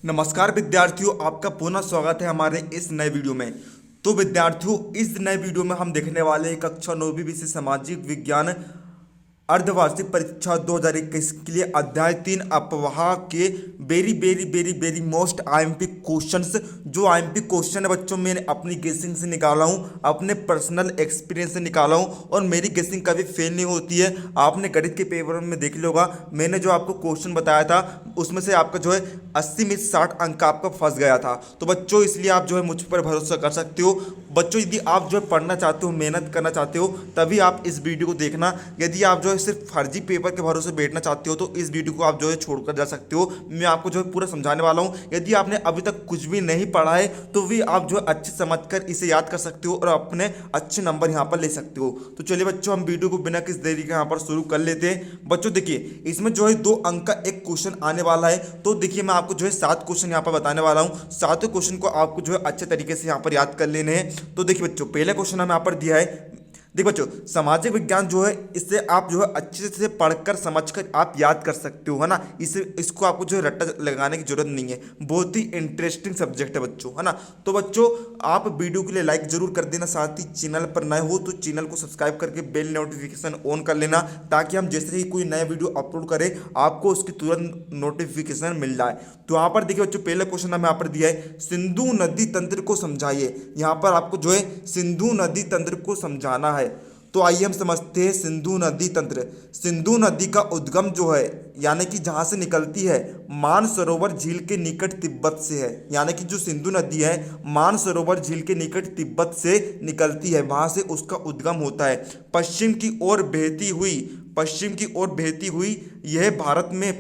नमस्कार विद्यार्थियों, आपका पुनः स्वागत है हमारे इस नए वीडियो में। तो विद्यार्थियों, इस नए वीडियो में हम देखने वाले हैं कक्षा 9वीं विषय सामाजिक विज्ञान अर्धवार्षिक परीक्षा 2021 के लिए अध्याय 3 अपवाह के very very very very most IMP questions. जो आईएमपी क्वेश्चन है बच्चों, मैंने अपनी गेसिंग से निकाला हूँ, अपने पर्सनल एक्सपीरियंस से निकाला हूँ और मेरी गेसिंग कभी फेल नहीं होती है। आपने गणित के पेपर में देख लिया होगा, मैंने जो आपको क्वेश्चन बताया था उसमें से आपका जो है 80 में 60 अंक आपका फंस गया था। तो बच्चों, इसलिए आप जो है मुझ पर भरोसा कर सकते हो। बच्चों, यदि आप जो है पढ़ना चाहते हो, मेहनत करना चाहते हो, तभी आप इस वीडियो को देखना। यदि आप जो है सिर्फ फर्जी पेपर के भरोसे बैठना चाहते हो तो इस वीडियो को आप जो है छोड़कर जा सकते हो। मैं आपको जो है पूरा समझाने वाला हूँ। यदि आपने अभी तक कुछ भी नहीं पढ़ा है तो भी आप जो है अच्छे समझकर इसे याद कर सकते हो और अपने अच्छे नंबर यहाँ पर ले सकते हो। तो चलिए बच्चों, हम वीडियो को बिना किस देरी के यहाँ पर शुरू कर लेते हैं। बच्चों देखिए, इसमें जो है 2 अंक का एक क्वेश्चन आने वाला है। तो देखिए, मैं आपको जो है 7 क्वेश्चन यहाँ पर बताने वाला हूँ। 7 क्वेश्चन को आपको जो है अच्छे तरीके से यहाँ पर याद कर लेने हैं। तो देखिए बच्चों, पहला क्वेश्चन हमें यहाँ पर दिया है। देखो बच्चों, सामाजिक विज्ञान जो है इससे आप जो है अच्छे से पढ़कर समझकर आप याद कर सकते हो, है ना। इसको आपको जो है रट्टा लगाने की जरूरत नहीं है। बहुत ही इंटरेस्टिंग सब्जेक्ट है बच्चों, है ना। तो बच्चों, आप वीडियो के लिए लाइक जरूर कर देना, साथ ही चैनल पर नए हो तो चैनल को सब्सक्राइब करके बेल नोटिफिकेशन ऑन कर लेना, ताकि हम जैसे ही कोई नया वीडियो अपलोड करें आपको उसकी तुरंत नोटिफिकेशन मिल जाए। तो यहाँ पर देखिए बच्चों, पहला क्वेश्चन हमें यहाँ पर दिया है, सिंधु नदी तंत्र को समझाइए। यहाँ पर आपको जो है सिंधु नदी तंत्र को समझाना है। तो आइए हम समझते हैं सिंधु नदी तंत्र। सिंधु नदी का उद्गम जो है, यानी कि जहाँ से निकलती है, मानसरोवर झील के निकट तिब्बत से है। यानी कि जो सिंधु नदी है मानसरोवर झील के निकट तिब्बत से निकलती है, वहाँ से उसका उद्गम होता है। पश्चिम की ओर बहती हुई यह भारत में,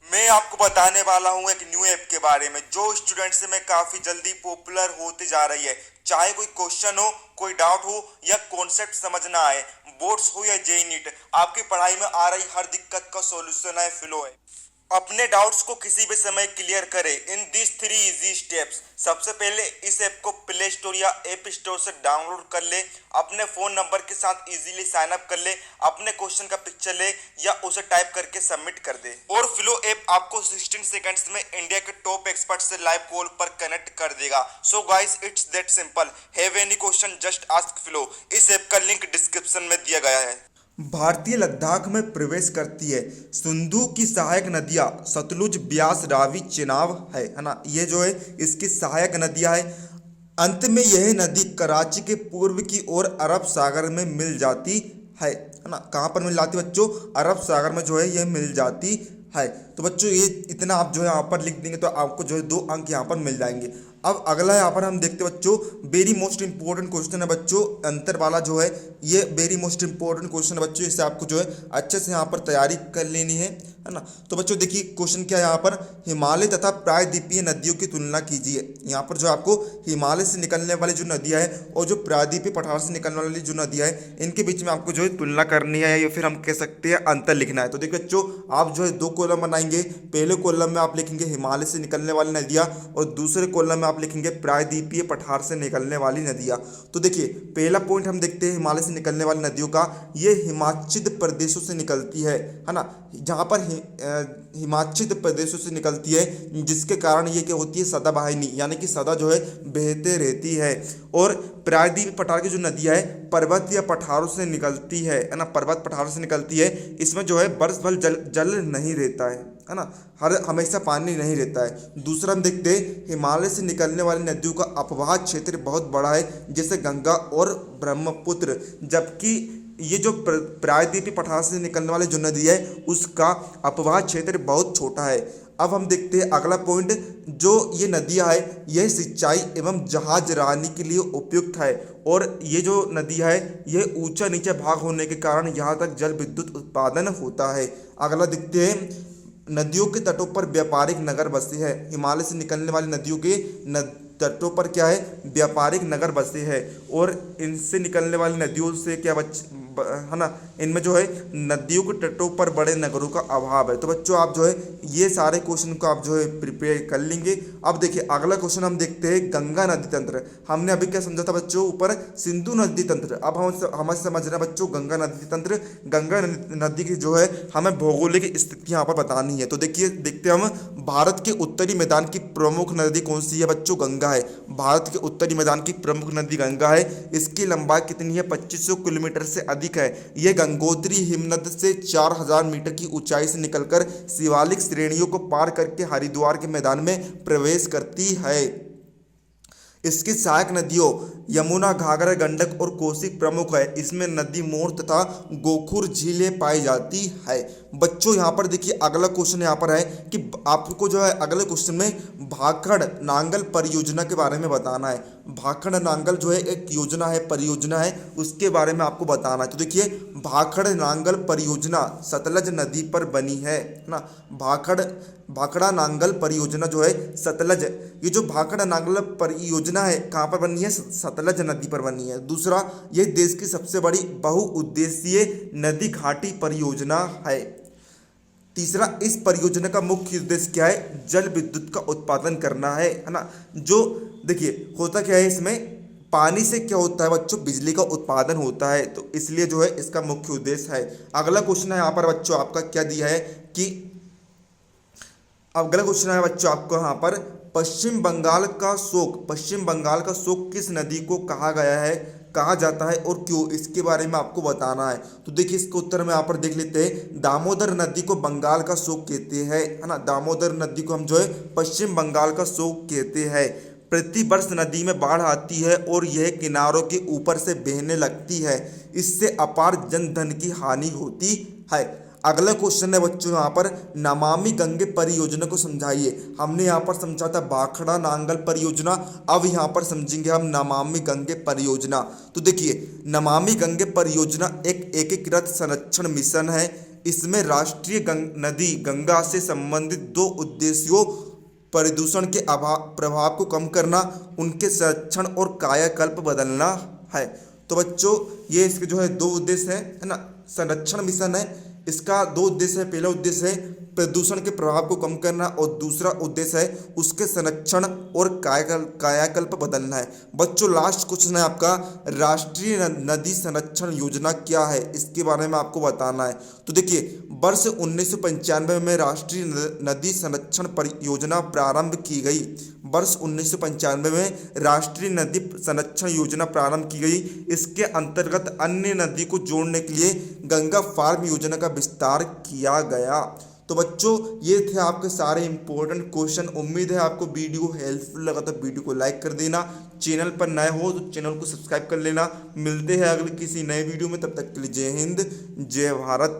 मैं आपको बताने वाला हूं एक न्यू ऐप के बारे में जो स्टूडेंट्स में काफी जल्दी पॉपुलर होते जा रही है। चाहे कोई क्वेश्चन हो, कोई डाउट हो या कॉन्सेप्ट समझ ना आए, बोर्ड्स हो या जेईई नीट, आपकी पढ़ाई में आ रही हर दिक्कत का सॉल्यूशन है फ्लो है। अपने डाउट्स को किसी भी समय क्लियर करें इन दिस 3 इजी स्टेप्स। सबसे पहले इस ऐप को प्ले स्टोर या ऐप स्टोर से डाउनलोड कर ले, अपने फोन नंबर के साथ इजीली साइन अप कर ले, अपने क्वेश्चन का पिक्चर ले या उसे टाइप करके सबमिट कर दे और फ्लो ऐप आपको 16 सेकंड्स में इंडिया के टॉप एक्सपर्ट से लाइव कॉल पर कनेक्ट कर देगा। So guys, it's that simple. Have any question just ask flow. इस ऐप का लिंक डिस्क्रिप्शन में दिया गया है। भारतीय लद्दाख में प्रवेश करती है। सिंधु की सहायक नदियां सतलुज, ब्यास, रावी, चेनाब है ना। ये जो है इसकी सहायक नदियां है। अंत में यह नदी कराची के पूर्व की ओर अरब सागर में मिल जाती है ना। कहाँ पर मिल जाती है बच्चों? अरब सागर में जो है यह मिल जाती है। तो बच्चों, ये इतना आप जो है यहाँ पर लिख देंगे तो आपको जो है 2 अंक यहाँ पर मिल जाएंगे। अब अगला यहाँ पर हम देखते हैं बच्चों, वेरी मोस्ट इंपॉर्टेंट क्वेश्चन है बच्चों, अंतर वाला जो है ये वेरी मोस्ट इंपॉर्टेंट क्वेश्चन है बच्चों। इसे आपको जो है अच्छे से यहाँ पर तैयारी कर लेनी है ना। तो बच्चों देखिए, क्वेश्चन क्या है यहाँ पर, हिमालय तथा प्रायद्वीपीय नदियों की तुलना कीजिए। यहाँ पर जो आपको हिमालय से निकलने वाली जो नदियाँ है और जो प्रायद्वीपीय पठार से निकलने वाली जो नदियाँ है, इनके बीच में आपको जो है तुलना करनी है या फिर हम कह सकते हैं अंतर लिखना है। तो देखिए बच्चों, आप जो है 2 कॉलम बनाएंगे। पहले कॉलम में आप लिखेंगे हिमालय से निकलने वाली नदियाँ और दूसरे कॉलम में आप लिखेंगे प्रायद्वीपीय पठार से निकलने वाली नदियाँ। तो देखिए, पहला पॉइंट हम देखते हैं हिमालय से निकलने वाली नदियों का। ये हिमाचल प्रदेशों से निकलती है ना। जहाँ पर हिमाचल प्रदेशों से निकलती है, जिसके कारण ये क्या होती है, सदाबहानी, यानी कि सदा जो है बहते रहती है। और प्रायद्वीपीय पठार की जो नदियाँ है पर्वत या पठारों से निकलती है ना, पर्वत पठारों से निकलती है। इसमें जो है वर्ष भर जल नहीं रहता है ना, हमेशा पानी नहीं रहता है। दूसरा हम देखते हैं, हिमालय से निकलने वाली नदियों का अपवाह क्षेत्र बहुत बड़ा है, जैसे गंगा और ब्रह्मपुत्र, जबकि ये जो प्रायद्वीपीय पठार से निकलने वाली जो नदी है उसका अपवाह क्षेत्र बहुत छोटा है। अब हम देखते हैं अगला पॉइंट, जो ये नदियाँ है यह सिंचाई एवं जहाज रानी के लिए उपयुक्त है और ये जो नदियाँ है यह ऊंचा नीचा भाग होने के कारण यहाँ तक जल विद्युत उत्पादन होता है। अगला देखते हैं, नदियों के तटों पर व्यापारिक नगर बसे हैं। हिमालय से निकलने वाली नदियों के तटों पर क्या है, व्यापारिक नगर बसे हैं और इनसे निकलने वाली नदियों से क्या है ना, इनमें जो है नदियों के तटों पर बड़े नगरों का अभाव है। तो बच्चों आप जो है ये सारे क्वेश्चन को आप जो है प्रिपेयर कर लेंगे। अब देखिए अगला क्वेश्चन हम देखते हैं गंगा नदी तंत्र। हमने अभी क्या समझा था बच्चों, ऊपर सिंधु नदी तंत्र। अब हम हमें समझना है बच्चों गंगा नदी तंत्र। गंगा नदी की जो है हमें भौगोलिक स्थिति यहाँ पर बतानी है। तो देखिए देखते हैं हम, भारत के उत्तरी मैदान की प्रमुख नदी कौन सी है बच्चों, गंगा है। भारत के उत्तरी मैदान की प्रमुख नदी गंगा है। इसकी लंबाई कितनी है, 2500 किलोमीटर से अधिक है। यह गंगोत्री हिमनद से 4000 मीटर की ऊंचाई से निकलकर शिवालिक श्रेणियों को पार करके हरिद्वार के मैदान में प्रवेश करती है। इसकी सहायक नदियों यमुना, घाघरा, गंडक और कोसी प्रमुख है। इसमें नदी मोर तथा गोखुर झीलें पाई जाती है। बच्चों यहाँ पर देखिए अगला क्वेश्चन यहाँ पर है कि आपको जो है अगले क्वेश्चन में भाखड़ नांगल परियोजना के बारे में बताना है। भाखड़ नांगल जो है एक योजना है, परियोजना है, उसके बारे में आपको बताना है। तो देखिए भाखड़ नांगल परियोजना सतलज नदी पर बनी है ना। भाखड़ा नांगल परियोजना जो है सतलज, ये जो भाखड़ा नांगल परियोजना है कहाँ पर बनी है, सतलज नदी पर बनी है। दूसरा, यह देश की सबसे बड़ी बहुउद्देशीय नदी घाटी परियोजना है। तीसरा, इस परियोजना का मुख्य उद्देश्य क्या है, जल विद्युत का उत्पादन करना है ना। जो देखिए होता क्या है, इसमें पानी से क्या होता है बच्चों, बिजली का उत्पादन होता है। तो इसलिए जो है इसका मुख्य उद्देश्य है। अगला क्वेश्चन है यहाँ पर बच्चों आपका क्या दिया है कि अगला क्वेश्चन है बच्चों आपको यहाँ पर पश्चिम बंगाल का शोक किस नदी को कहा जाता है और क्यों, इसके बारे में आपको बताना है। तो देखिए इसका उत्तर में यहाँ पर देख लेते हैं। दामोदर नदी को बंगाल का शोक कहते हैं, है ना। दामोदर नदी को हम जो है पश्चिम बंगाल का शोक कहते हैं। प्रतिवर्ष नदी में बाढ़ आती है और यह किनारों के ऊपर से बहने लगती है। इससे अपार जनधन की हानि होती है। अगला क्वेश्चन है बच्चों यहाँ पर नमामि गंगे परियोजना को समझाइए। हमने यहाँ पर समझा था भाखड़ा नांगल परियोजना, अब यहाँ पर समझेंगे हम नमामि गंगे परियोजना। तो देखिए नमामि गंगे परियोजना एक एकीकृत संरक्षण मिशन है। इसमें राष्ट्रीय नदी गंगा से संबंधित 2 उद्देश्यों, प्रदूषण के प्रभाव को कम करना, उनके संरक्षण और कायाकल्प बदलना है। तो बच्चों ये इसके जो है 2 उद्देश्य है ना। संरक्षण मिशन है, इसका 2 उद्देश्य है। पहला उद्देश्य है प्रदूषण के प्रभाव को कम करना और दूसरा उद्देश्य है उसके संरक्षण और कायाकल्प बदलना है। बच्चों लास्ट क्वेश्चन है आपका राष्ट्रीय नदी संरक्षण योजना क्या है, इसके बारे में आपको बताना है। तो देखिए वर्ष 1995 में राष्ट्रीय नदी संरक्षण परियोजना प्रारंभ की गई। वर्ष 1995 में राष्ट्रीय नदी संरक्षण योजना प्रारंभ की गई। इसके अंतर्गत अन्य नदी को जोड़ने के लिए गंगा फार्म योजना का विस्तार किया गया। तो बच्चों ये थे आपके सारे इंपॉर्टेंट क्वेश्चन। उम्मीद है आपको वीडियो हेल्पफुल लगा तो वीडियो को लाइक कर देना। चैनल पर नए हो तो चैनल को सब्सक्राइब कर लेना। मिलते हैं अगले किसी नए वीडियो में, तब तक के लिए जय हिंद जय भारत।